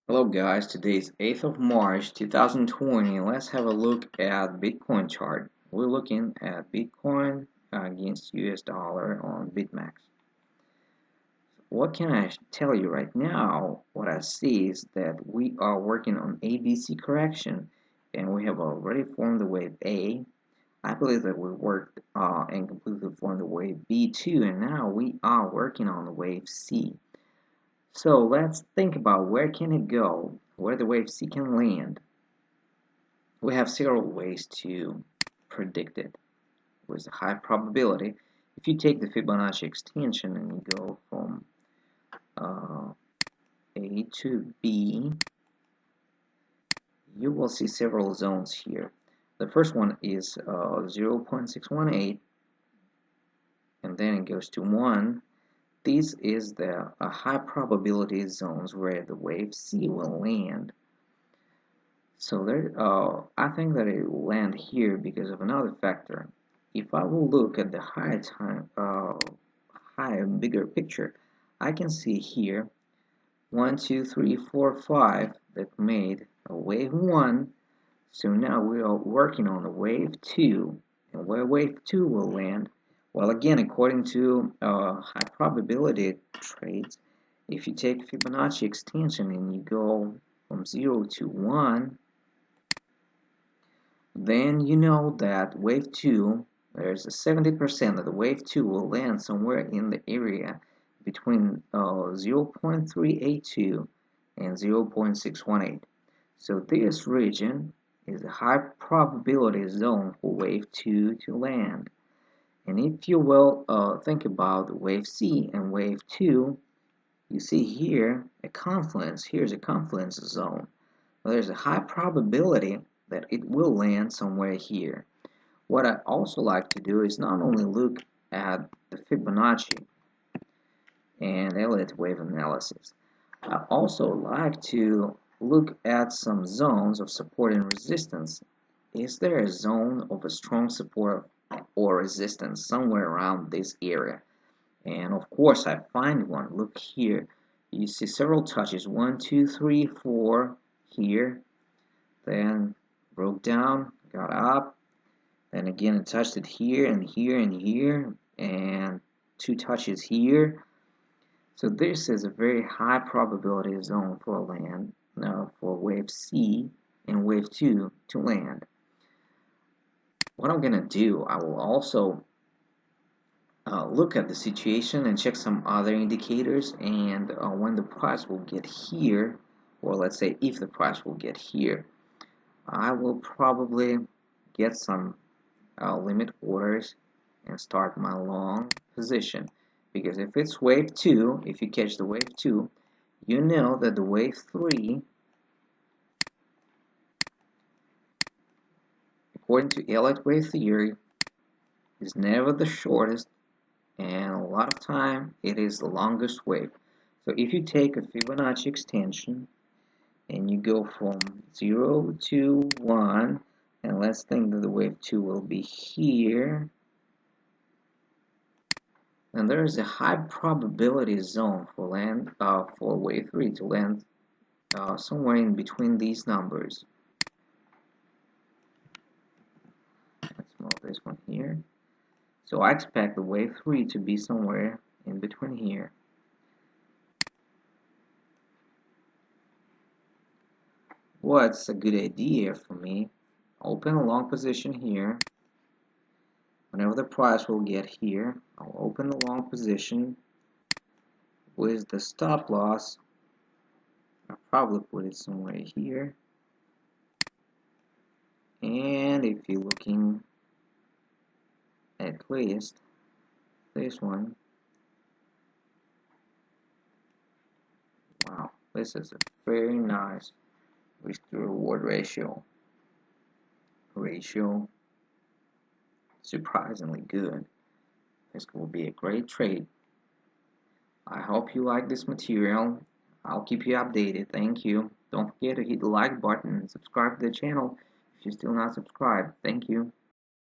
Hello guys, today is 8th of March 2020. Let's have a look at Bitcoin chart. We're looking at Bitcoin against US dollar on BitMax. What can I tell you right now? What I see is that we are working on ABC correction and we have already formed the wave A. I believe that we worked and completely formed the wave B2 and now we are working on the wave C. So let's think about where can it go, where the wave C can land. We have several ways to predict it with a high probability. If you take the Fibonacci extension and you go from A to B, you will see several zones here. The first one is 0.618 and then it goes to 1. This is the high probability zones where the wave C will land. So there, I think that it will land here because of another factor. If I will look at the higher, bigger picture, I can see here 1, 2, 3, 4, 5 that made a wave 1. So now we are working on the wave 2, and where wave 2 will land. Well, again, according to high probability trades, if you take Fibonacci extension and you go from 0 to 1, then you know that wave 2, there's a 70% that the wave 2 will land somewhere in the area between 0.382 and 0.618. So this region is a high probability zone for wave 2 to land. And if you will think about wave C and wave 2, you see here a confluence. Here's a confluence zone. Well, there's a high probability that it will land somewhere here. What I also like to do is not only look at the Fibonacci and Elliott wave analysis, I also like to look at some zones of support and resistance. Is there a zone of a strong support or resistance somewhere around this area? And of course I find one. Look here. You see several touches. 1, 2, 3, 4 here. Then broke down, got up, then again it touched it here and here and here, and 2 touches here. So this is a very high probability zone for land, for wave C and wave 2 to land. What I'm gonna do, I will also look at the situation and check some other indicators, and when the price will get here, or let's say if the price will get here, I will probably get some limit orders and start my long position, because if it's wave 2, if you catch the wave 2, you know that the wave 3, according to Elliott wave theory, is never the shortest, and a lot of time it is the longest wave. So if you take a Fibonacci extension and you go from 0 to 1, and let's think that the wave 2 will be here, and there is a high probability zone for for wave 3 to land somewhere in between these numbers. Let's move this one here. So I expect the wave 3 to be somewhere in between here. What's a good idea for me? Open a long position here. Whenever the price will get here, I'll open the long position with the stop loss. I'll probably put it somewhere here. And if you're looking at least this one, wow, this is a very nice risk to reward ratio. Surprisingly good. This will be a great trade. I hope you like this material. I'll keep you updated. Thank you. Don't forget to hit the like button and subscribe to the channel if you're still not subscribed. Thank you.